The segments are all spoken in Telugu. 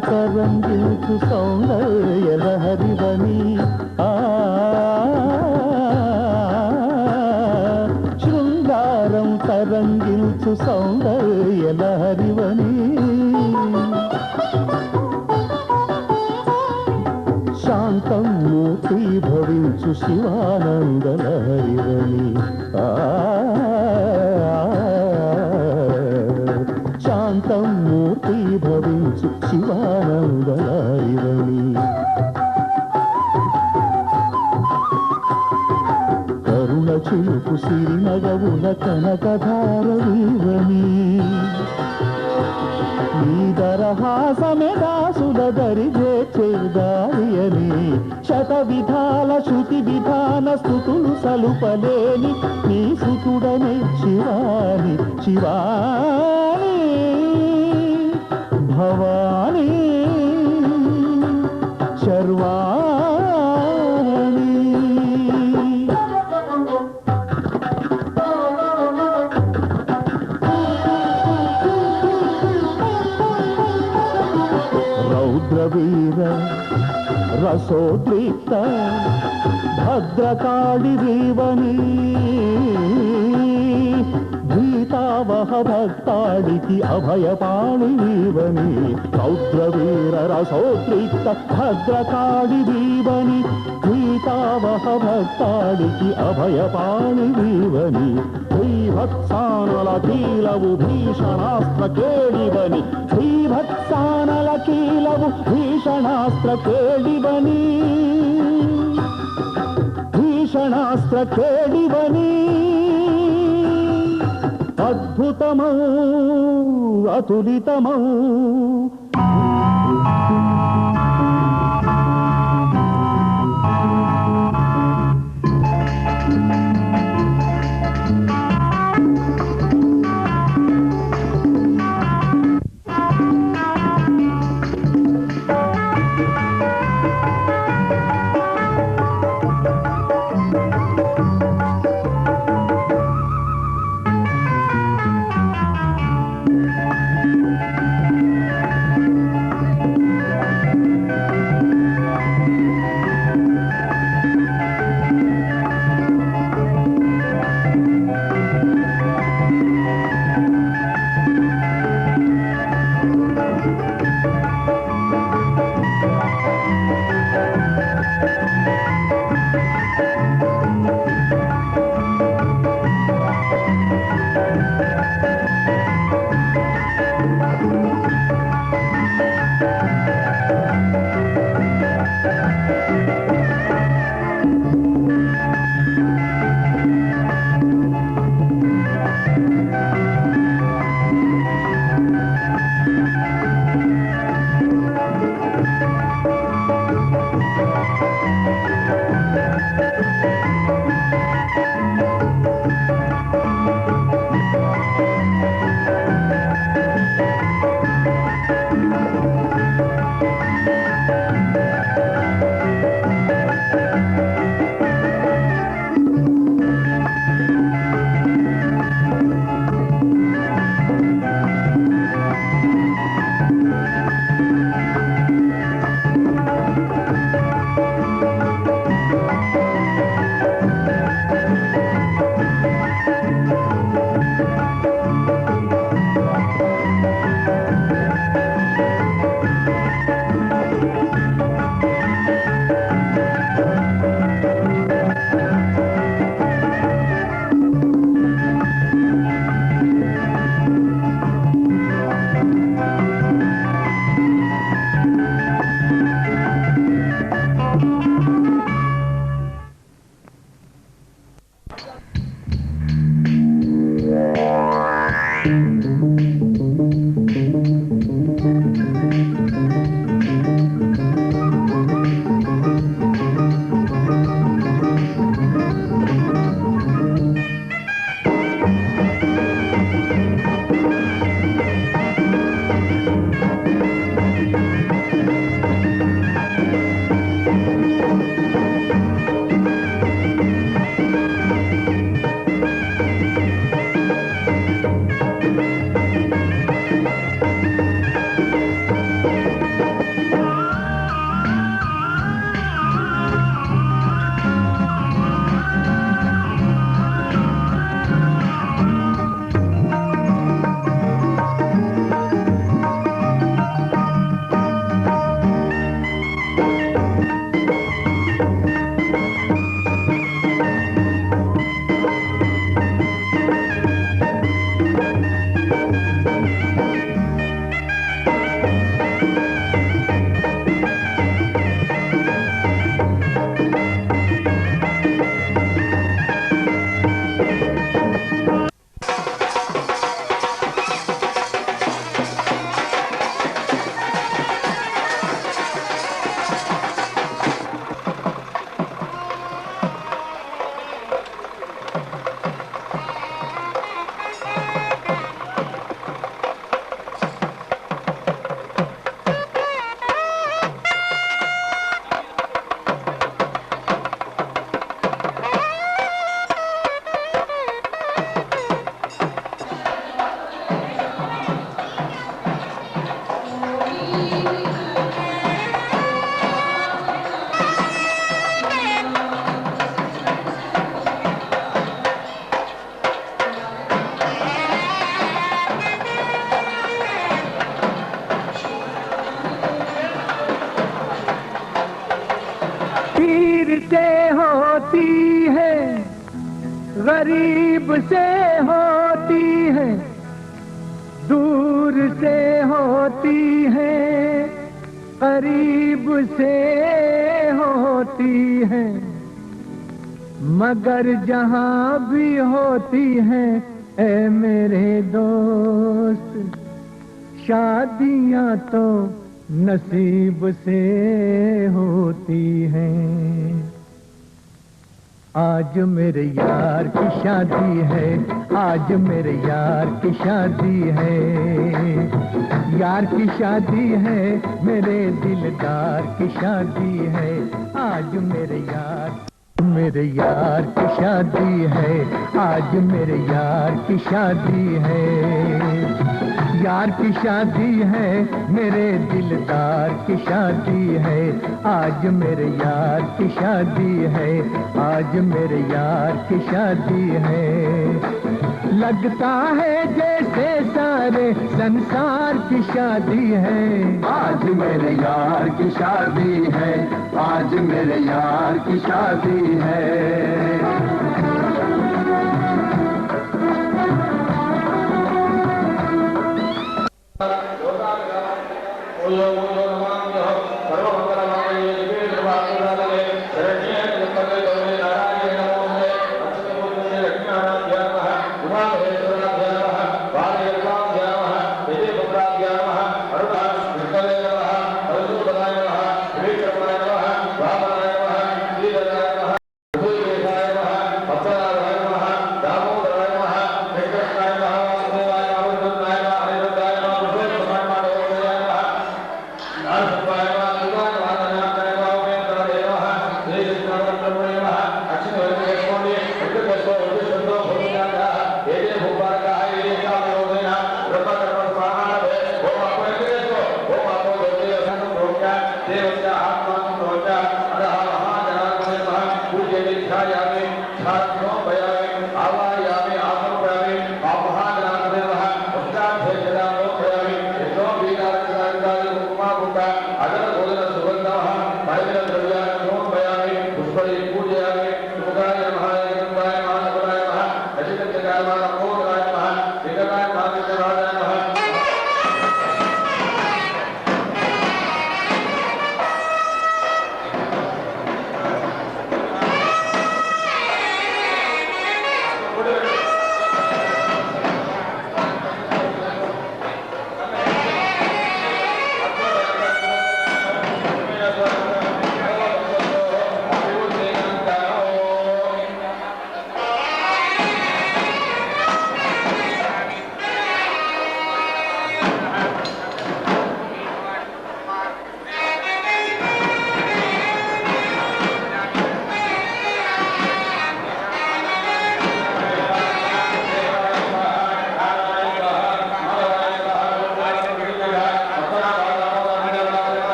తరంగిల్చు సౌందర్య లహరివని శృంగారం తరంగిల్చు సౌందర్య లహరివని శాంతం మూర్తి భవించు శివానంద లహరివని శాంతం మూర్తి భవించు శివానంద లహరివని కరుణ చిలుపు సిరినగవుల కనకధారవీవని నీదరహాసమే దాసుల దరిజే చేదారియని శత విధాల శృతి విధాన స్తుతులు సలుపలేని నీ సుతుడనే శివాని శివాని భవాని శర్వాణి రౌద్రవీర రసోద్రిక్త భద్రకాళి దేవని భీతావహ భక్తాళికి అభయపాణి దేవని రౌద్రవీర రసోద్రిక్త భద్రకాళి దేవని భీతావహ భక్తాళికి అభయపాణి దేవని శ్రీభత్సానల కీలవు భీషణాస్త్ర కేళివని శ్రీభత్సానల కీలవు భీషణాస్త్ర కేళివని భీషణాస్త్ర కేళివని అద్భుతమౌ అతులితమౌ होती है, गरीब से होती है, दूर से होती है, करीब से होती है, मगर जहां भी होती है ऐ मेरे दोस्त, शादियां तो नसीब से होती हैं। आज मेरे यार की शादी है, आज मेरे यार की शादी है, यार की शादी है, मेरे दिलदार की शादी है। आज मेरे यार की शादी है, आज मेरे यार की शादी है, यार की शादी है, मेरे दिलदार की शादी है। आज मेरे यार की शादी है, आज मेरे यार की शादी है। लगता है जैसे सारे संसार की शादी है। आज मेरे यार की शादी है, आज मेरे यार की शादी है।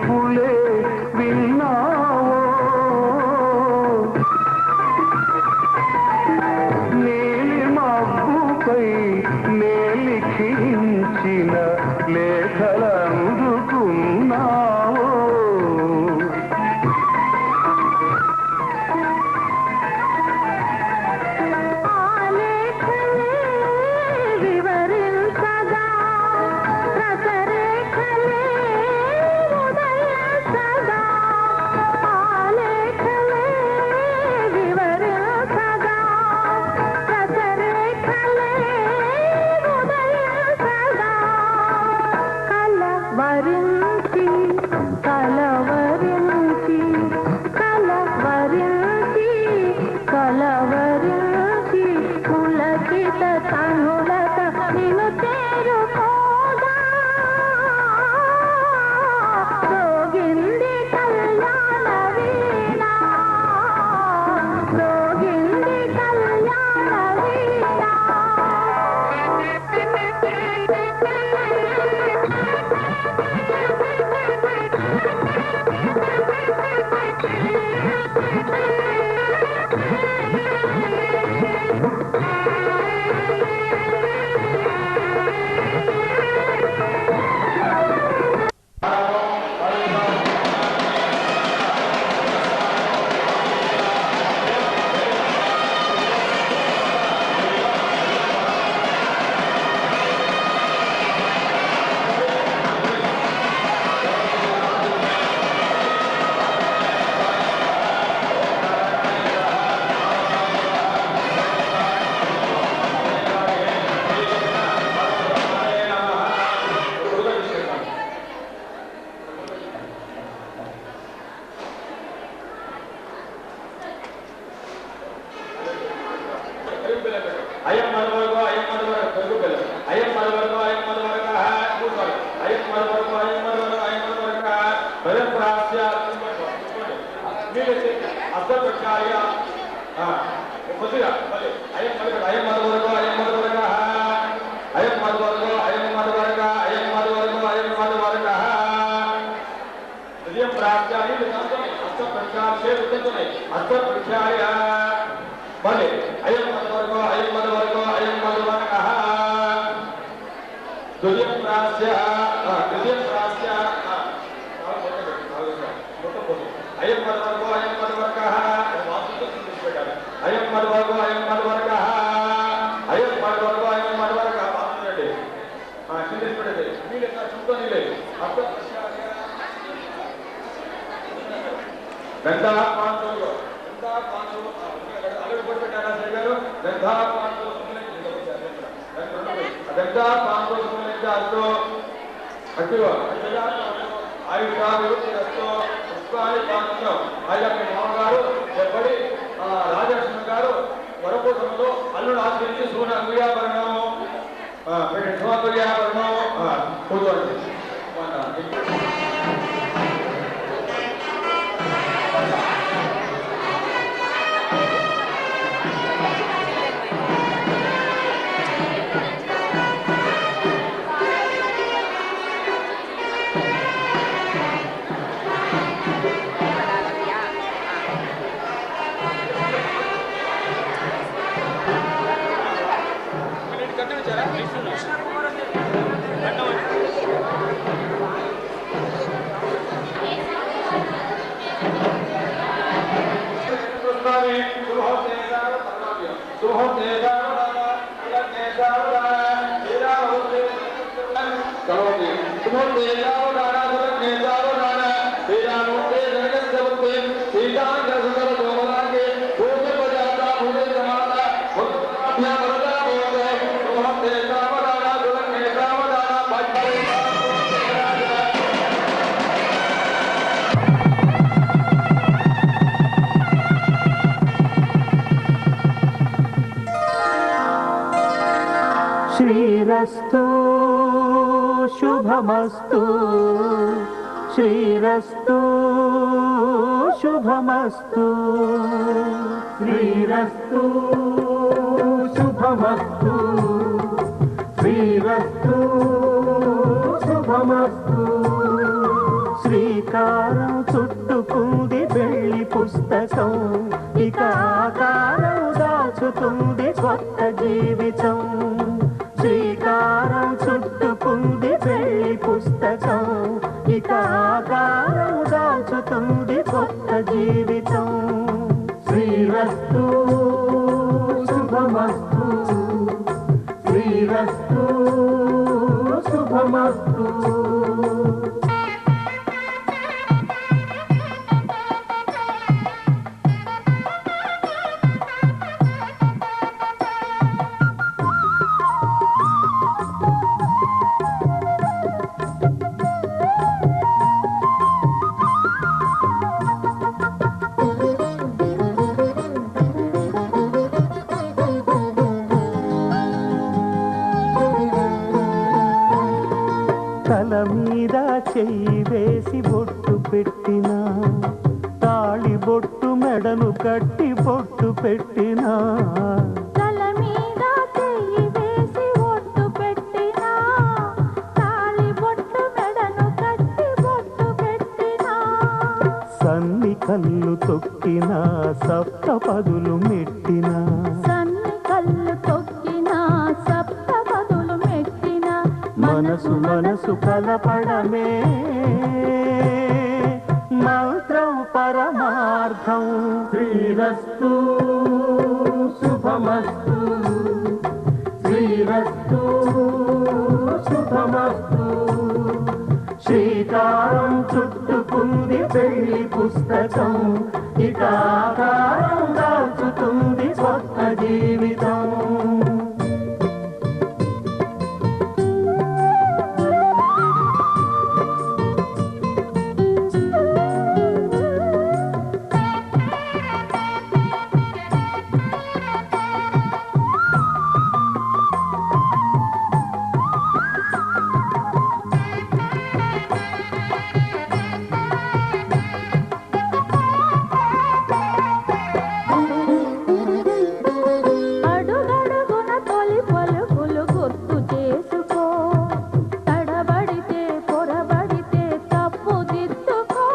తీర్పులే విన్నావో నీలి మబ్బుపై నే లిఖించిన లేఖలందుకున్నావో శ్రీరస్తు శుభమస్తు శ్రీరస్తు శుభమస్తు శ్రీరస్తు శుభమస్తు శ్రీరస్తు శుభమస్తు శ్రీకాంత శ్రీకారం చుట్టుకుంది వెళ్ళి పుస్తకం ఇక ఆకారం దాచుతుంది కొత్త జీవితం శ్రీకారం చుట్టుకుంది వెళ్ళి పుస్తకం ఇక ఆకారం దాచుతుంది కొత్త జీవితం శ్రీరస్తు శుభమస్తు శ్రీరస్తు శుభమస్తు తల మీద చెయ్యి వేసి బొట్టు పెట్టినా తాళి బొట్టు మెడను కట్టి బొట్టు పెట్టినా తల మీద చెయ్యి వేసి బొట్టు పెట్టినా తాళి బొట్టు మెడను కట్టి బొట్టు పెట్టినా సన్ని కళ్ళు తొక్కినా సప్త పదులు మెట్టినా సన్ని కళ్ళు తొక్కినా సప్త పదులు మెట్టినా మనసు మనసు కలపడమే మంత్రం పరమార్థం శ్రీరస్తు శుభమస్తు శ్రీరస్తు శుభమస్తు శ్రీకారం చుట్టుకుంది పెళ్లి పుస్తకం ఇక ఆకారం దాచుతుంది కొత్త జీవితం అడుగడుగున తొలి పలుకులు గుర్తు చేసుకో తడబడితే పొరబడితే తప్పు దిద్దుకో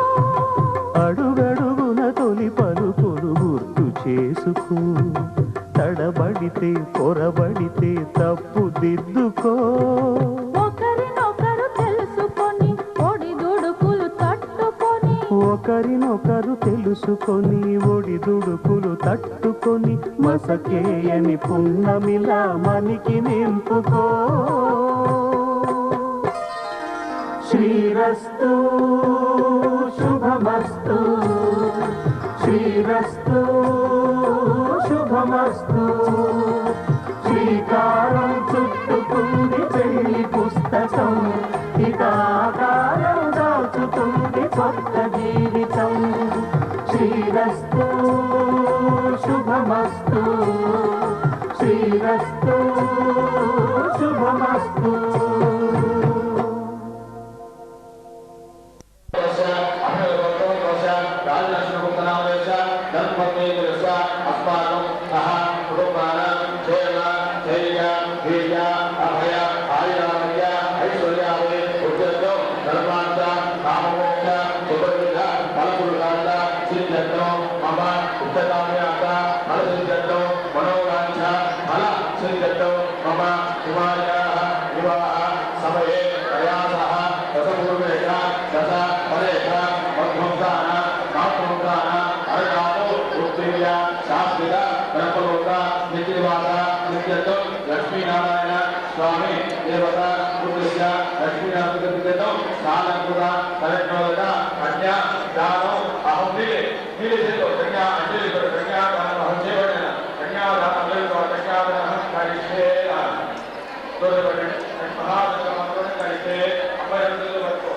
అడుగడుగున తొలి పలుకులు గుర్తు చేసుకో తడబడితే పొరబడితే తప్పు దిద్దుకో ఒకరినొకరు తెలుసుకొని ఒడిదుడుకులు తట్టుకొని ఒకరినొకరు తెలుసుకొని ఒడిదుడుకులు తట్టుకొని మసకేయని పున్నమిలా మనికి నింపుకో శ్రీరస్తు శుభమస్తు శ్రీరస్తు శుభమస్తు శ్రీకారం చుట్టుకుంది పెళ్లి పుస్తకం ఇక ఆకారం దాచుతుంది కొత్త జీవితం శ్రీరస్తు శుభమస్తు శ్రీరస్తు శుభమస్తు లక్ష్మీనారాయణ స్వామి దేవత పురుష లక్ష్మీనారాయణ సాలంకుర కలెక్టోద కన్యా దానం అహం నీలి కన్యా అంజలి కన్యా దానం అహం చేయబడిన కన్యాదానం కన్యాదానం కలిసే మహాదశమంత్రం కలిసే అమ్మాయి పట్టుకో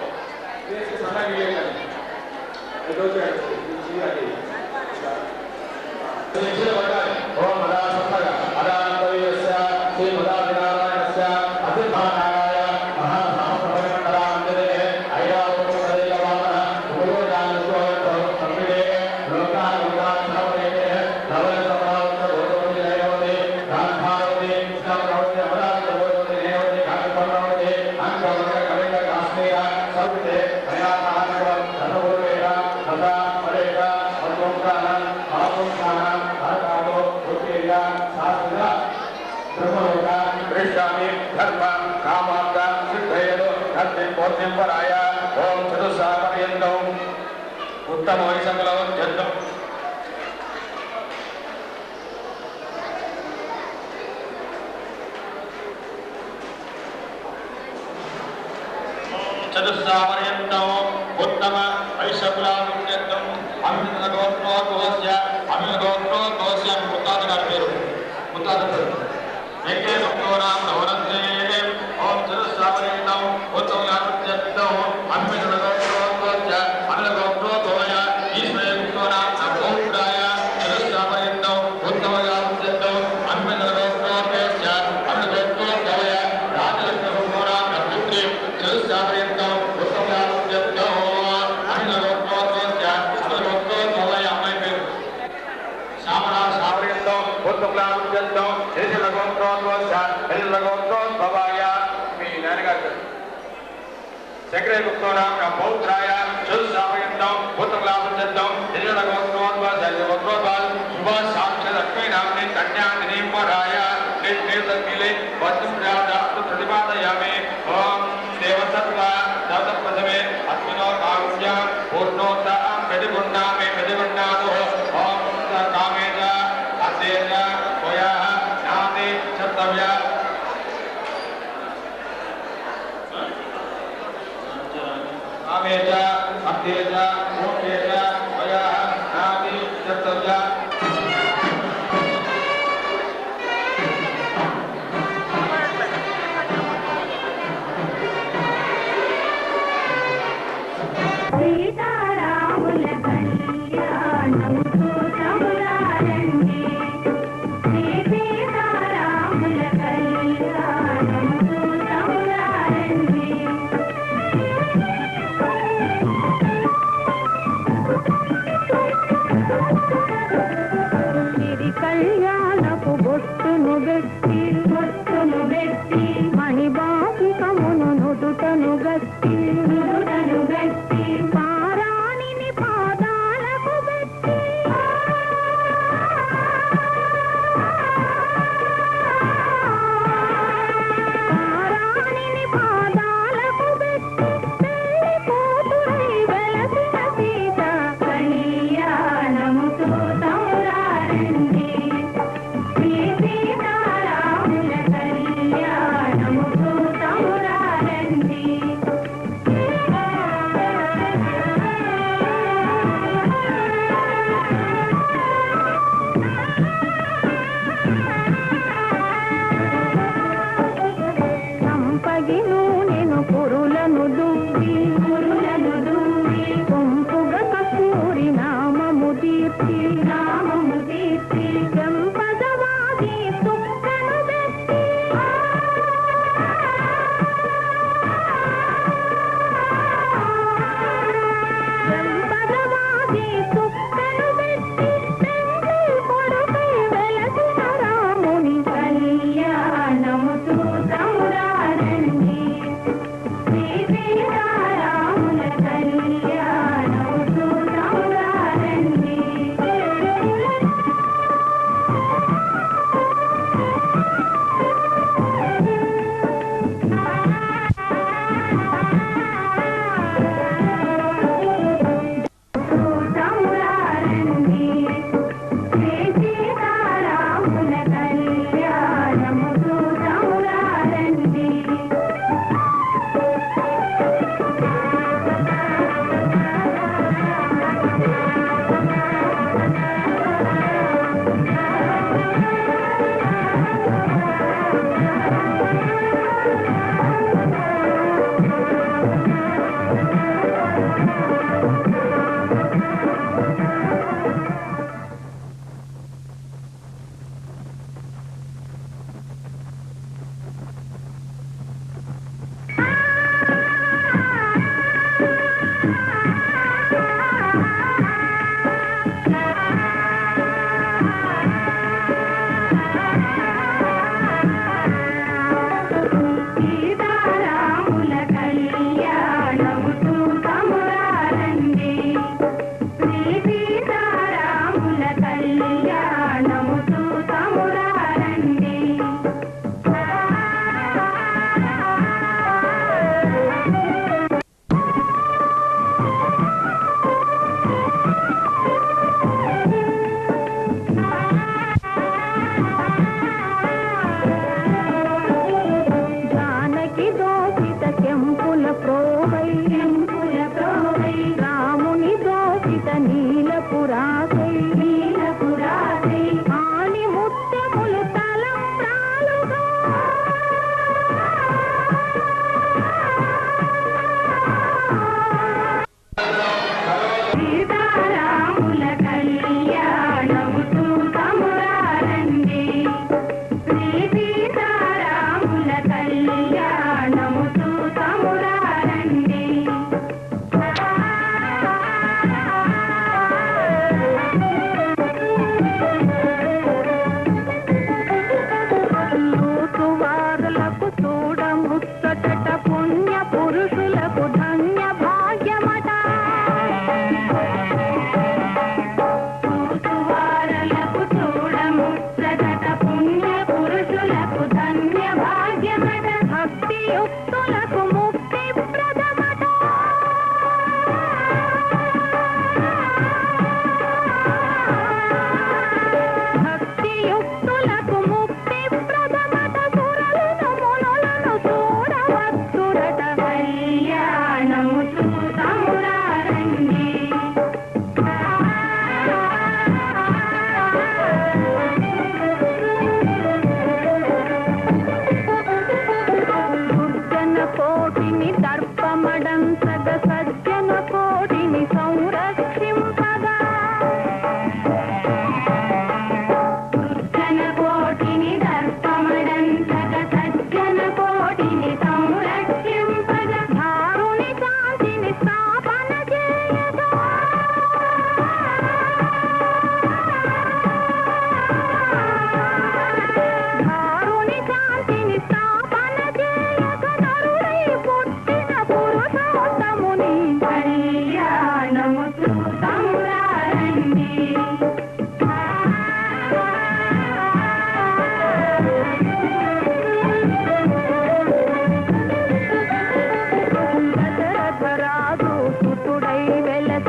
చేసి సన్నగిలే ఓం మదా సన్నగ అదానందయస్య శ్రీ మదానారాయణస్య అతిర్మానాయ మహాసమపరిమండలాంజనే ఐరావతోదైలవామన ఉపయోగానుసోయతో సంవిడే లోకానుగాంధవనే నవరసమావత గోదోని దైవతే గాంధావతే కృష్ణప్రవతే అమరావతి నేవతే కాకపర్వతే అంకవర్గ కవిక కాశ్మీర సర్వతే అయానాహకరం దినేంబరాయ ఓం చతుస్సాపర్యంతం ఉత్తమ వైశంలో జంతం చతుస్సాపర్యంతం ఉత్తమ వైశకులాముద్యంతం అమిత గోత్రోద్భవస్య ముత్తాత గారి పేరు ముత్తాత పేరు ఏకే భక్తోనాం నవరంతే ఓం చతుస్సాపర్యంతం ఉత్తమయాముద్యంతం అమిత గోత్రోద్భవస్య ఈశ్వరే భక్తోనాం నమోపురాయ చతుస్సాపర్యంతం ఉత్తమయాముద్యంతం అమిత గోత్రోద్భవస్య రాజలక్ష్మి భక్తోనాం నపుత్రి చతుస్సాపర్యంతం ఉత్తమయాముద్యంతం అమిత గోత్రోద్భవస్య అమ్మాయి పేరు శామనా శాపర్యంతం ఉత్తమయాముద్యంతం గోత్రోద్భవాయ మీ నాన్నగారు శంకరే గుప్తోనాం పౌత్రాయ చతుస్సాపర్యంతం ఉత్తమయాముద్యంతం గోత్రోద్భవాల్ శుభ సాక్షి లక్ష్మీ నామ్ని కన్యా దినేంబరాయ ప్రతిపాదయామి ఓం దేవసత్వ దత్తప్రథమే అస్మినో కారుణ్య పూర్ణోత్తరం ప్రతిగుణామే ప్రతిగుణాదో ఓం కామేజ అద్దేజ కోయా నాది చత్తవ్య కామేజ అద్దేజ కోకేజ కోయా నాది చత్తవ్య సీతారాముల కళ్యాణం చూసమురారండి శ్రీ సీతారాముల కళ్యాణం చూసమురారండి సిరి కళ్యాణపు బొట్టును పెట్టి మణిబాసికమును నుదుటను గట్టి పారాణిని పాదాలకు పెట్టి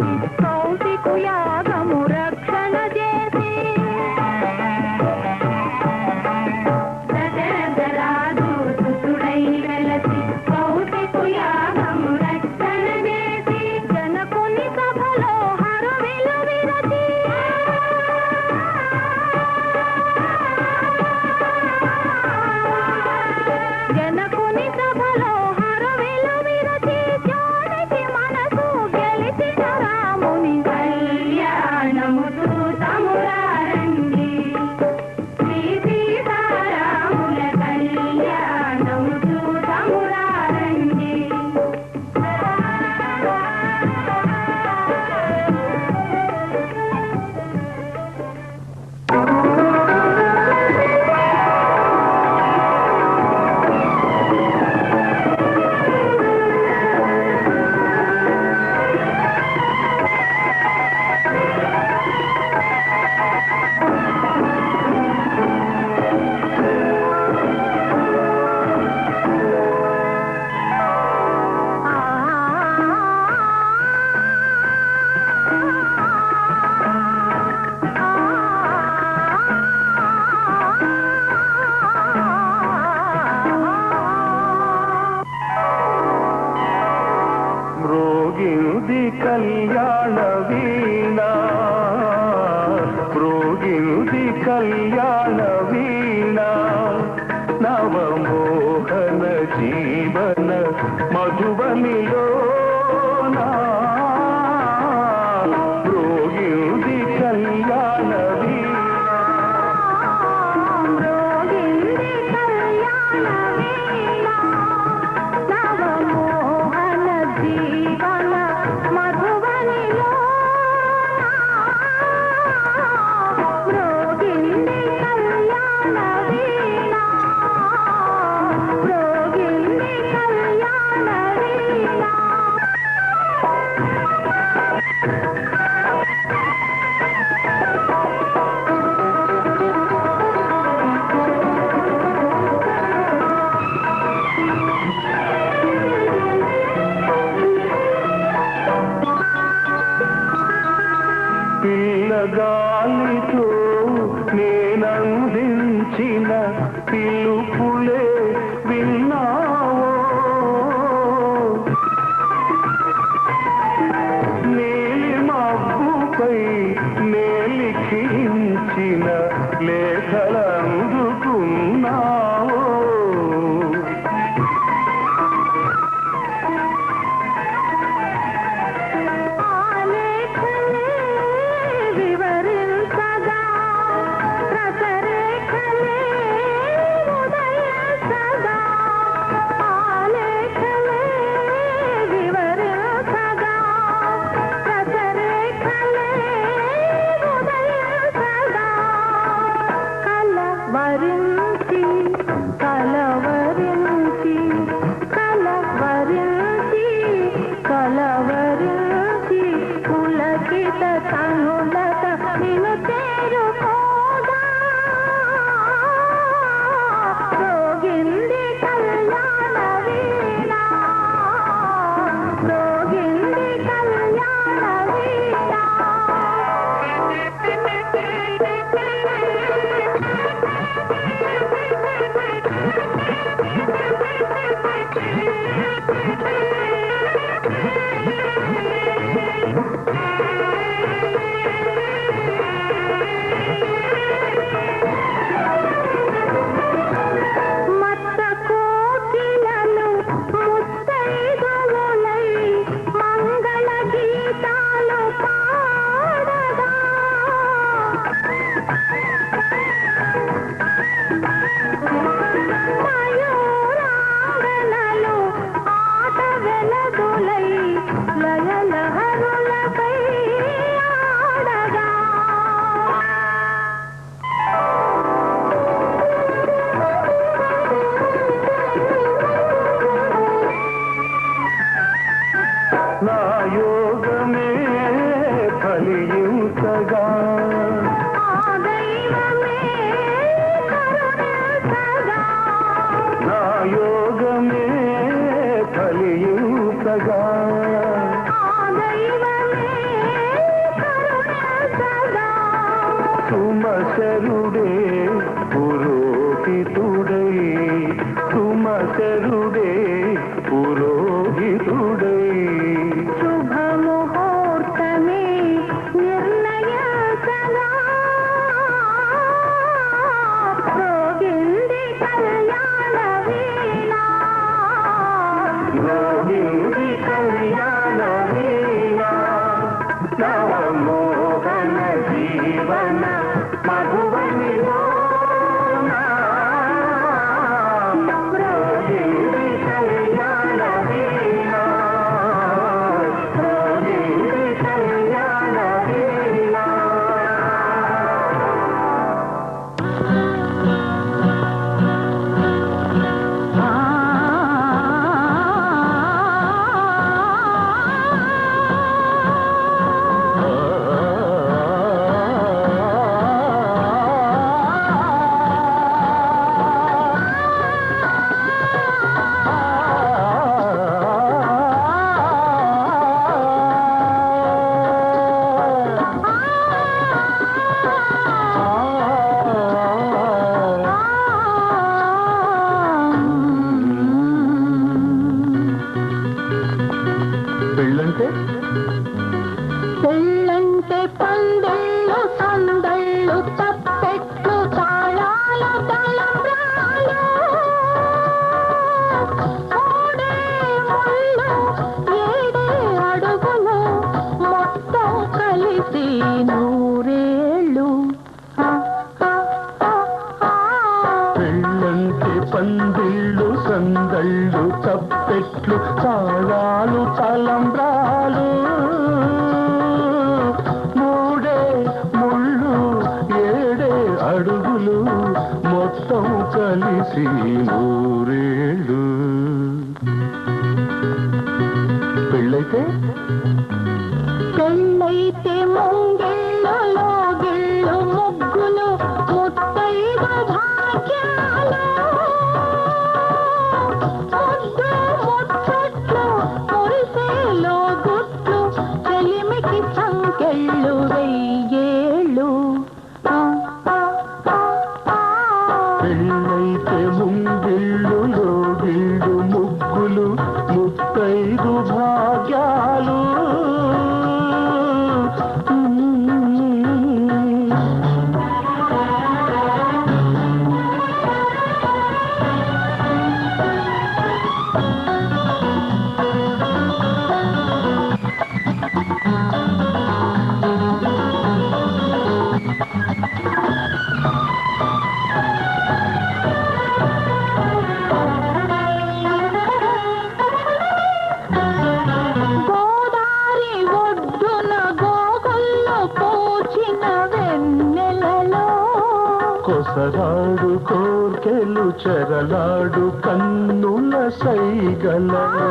వెలసి కౌశికు యాగము రక్షణ చేసి దశరథరాజు సుతుడై వెలసి కౌశికు యాగము రక్షణ చేసి జనకుని సభలో హరువిలు విరచి జనకుని సభలో హరువిలు విరచి జానకి మనసు గెలిచిన రాముని కళ్యాణము చూతమురారండి శ్రీ సీతారాముల కళ్యాణము చూతమురారండి మ్రోగినుది కళ్యాణ వీణ మ్రోగినుది కళ్యాణ వీణ నవమోహన జీవన మధుబనిలో మ్రోగినుది కళ్యాణ వీణ మ్రోగింది కళ్యాణ వీణ నవమోహన జీవన మధువనిలో మ్రోగింది కళ్యాణ వీణ మ్రోగింది కళ్యాణ వీణ పిల్లగాలితో నేనందించిన పిలుపులే విన్నావో నీలి మబ్బుపై నేలిఖించిన లేఖలందుకున్నావో ఆలేఖలే వివరించగా రసరేఖలే ఉదయించగా ఆలేఖలే వివరించగా రసరేఖలే ఉదయించగా కలవరించి కలవరించి కలవరించి కలవరించి పులకిత తనులత నిన్ను చేరుకోగా మ్రోగింది కళ్యాణ వీణ మ్రోగింది కళ్యాణ వీణ మోహన జీవన మధువనిలో పెళ్ళంటే పందెళ్ళు సందళ్ళు తప్పెట్లు తాళాలు తలంబ్రాలు మూడే ముళ్ళు ఏడే అడుగులు మొత్తం కలిసి నూరేళ్ళు. పెళ్ళంటే పందిళ్ళు సందళ్ళు తప్పెట్లు తాళాలు తలంబ్రాలు మూడే ముళ్ళు ఏడే అడుగులు మొత్తం కలిసి నూరేళ్ళు. పెళ్ళైతే పెళ్ళైతే ముంగిళ్ళు లోగిళ్ళు ముగ్గులు ముత్తైదు భాగ్యాలు ముద్దు ముచ్చట్లు మురిసేలో గుట్లు చెలిమికి సంకెళ్ళు వెయ్యేళ్ళు. పెళ్ళైతే ముంగిళ్ళు లోగిళ్ళు ముగ్గులు ముత్తైదు భాగ్యాలు గోదారి ఒడ్డున గోగుల్లో పూచిన వెన్నెలలో కొసరాడు కోర్కెలు చెరలాడు కన్నుల సైగలలో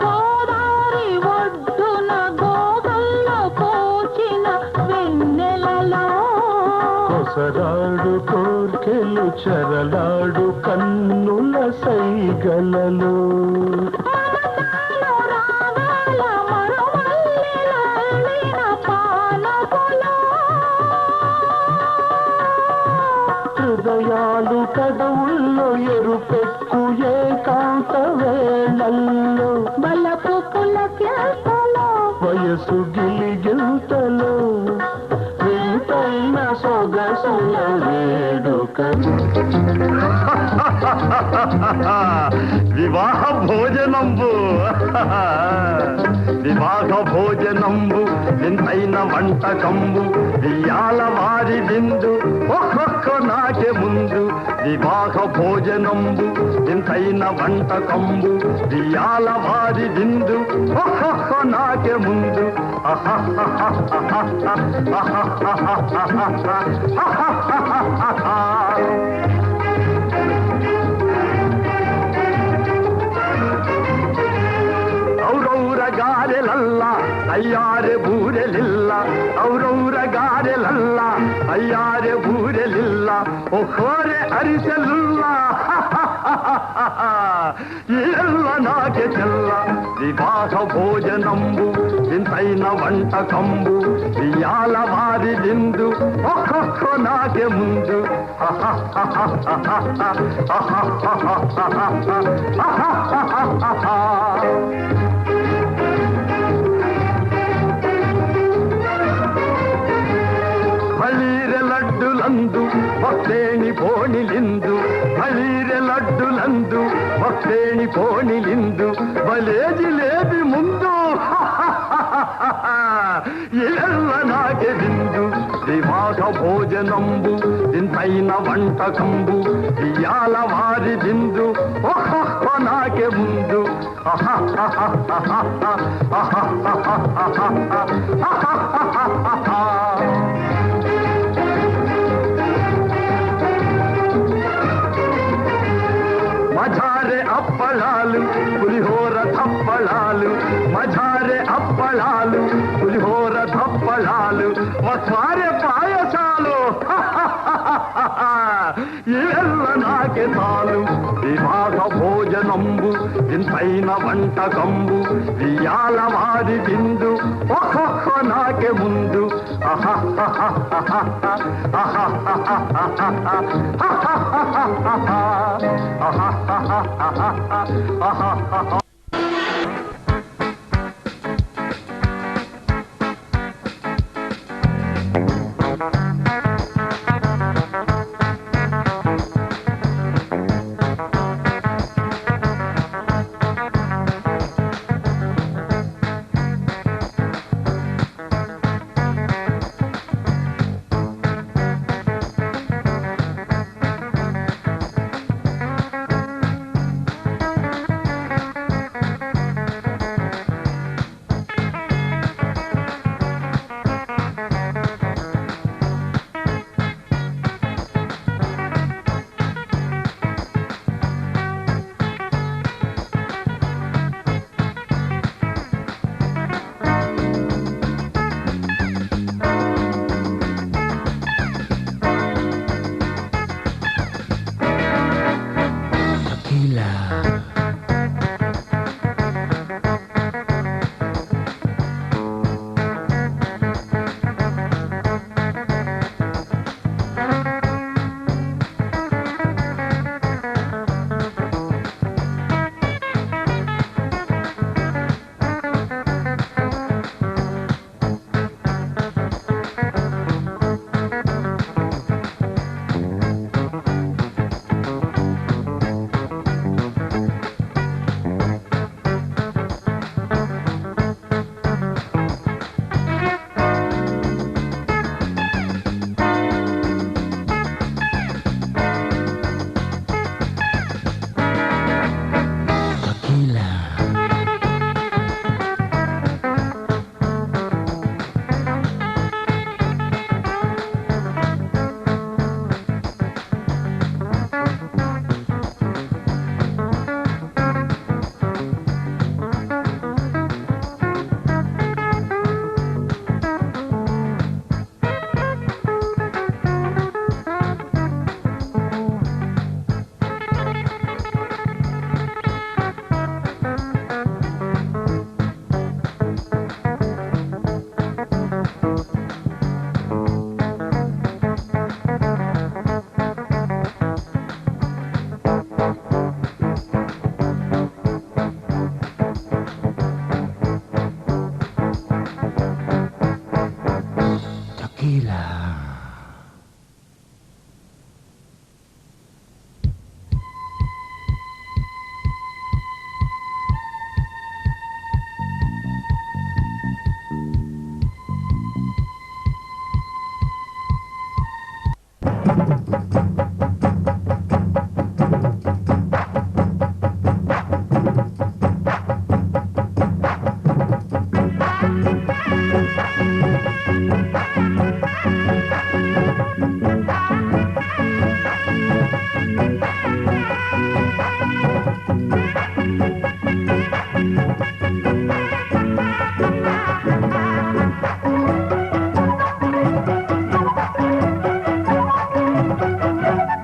గోదారి ఒడ్డున గోగుల్లో పూచిన వెన్నెలలో కొసరాడు కోర్కెలు చెరలాడు కన్నుల సైగలలో మనసాలు రాగాల మరుమల్లెలల్లిన పానపులో హృదయాలు కదవుల్లో ఎరుపెక్కు ఏకాంత వేళల్లో బలపు పులకెంతలో వయసు గిలిగిల్తలో వింతైన సొగసుల వేడుక. వివాహ భోజనంబు వివాహ భోజనంబు వింతైన వంటకంబు వియాల వారి విందు ఒక్కొక్క నాకే ముందు. వివాహ భోజనంబు వింతైన వంటకంబు వియాల వారి విందు ఒక్కొక్క నాకే ముందు. ಔರೌರ ಗಾರೆಲಲ್ಲ ಅಯ್ಯಾರೆ ಬೂರೆಲಿಲ್ಲ ಔರೌರ ಗಾರೆಲಲ್ಲ ಅಯ್ಯಾರೆ ಬೂರೆಲಿಲ್ಲ ಒಹೋರೆ ಅರಿಸಲಿಲ್ಲ ಎಲ್ಲ ನಾಗೆ ಚೆಲ್ಲ. ವಿವಾಹ ಭೋಜನಂಬು ವಿಂತೈನ వంటకంబు వియాల వారి విందు ఒక్కొక్క నాకే ముందు. బళీరె లడ్డులందు భక్తేని పోణిలిందు బళీరె లడ్డులందు భక్తేని పోణిలిందు బలే జిలేబి ముందు ఇవెల్ల నాకే విందు వివాహ భోజనంబు ఇంతైన వంటకంబు ఇయాల వారి బిందు ఓహో నాకే ముందు మజారే అప్పళాలు పులిహోర ధప్పళాలు మజారే అప్పళాలు పులిహోర ధప్పళాలు మసారే పాయసాలు ఇవెల్ల నాకే చాలు వివాహ భోజనంబు ఇంతైన వంటకంబు ఇయాల వారి బిందు ఒక్కొక్క నాకే ముందు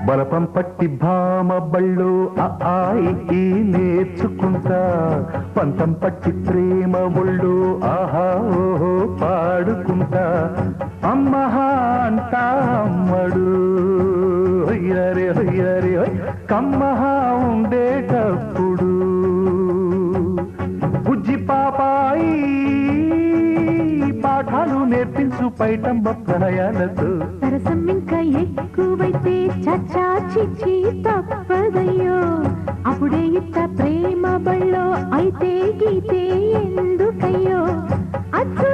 బలపం పట్టి భామ బళ్ళు ఆయి నేర్చుకుంటా పంతం పట్టి ప్రేమ ఒళ్ళు ఆహా ఓహో పాడుకుంటా అమ్మహా అంటా అమ్మడు హొయ్యరే హొయ్యరే కమ్మహా ఉండేటప్పుడు బుజ్జి పాపాయి పాఠాలు నేర్పించు పైటంబ ప్రణయాలతో సరసం ఇంకా ఎక్కువైతే చచ్చా చిచ్చి తప్పదయ్యో అప్పుడే ఇట్ట ప్రేమ బళ్ళో అయితే గీతే ఎందుకయ్యో అచ్చు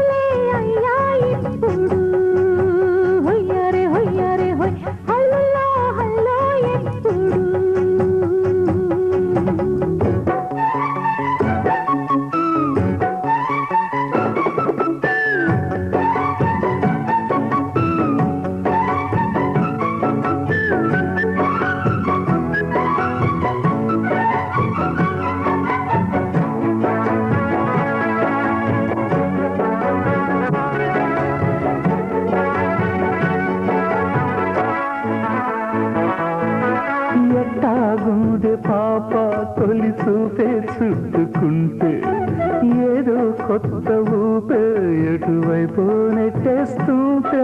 పాప తొలి చూపే చుట్టుకుంటే ఏదో కొత్త ఊపే ఎటువైపు నెట్టేస్తుంటే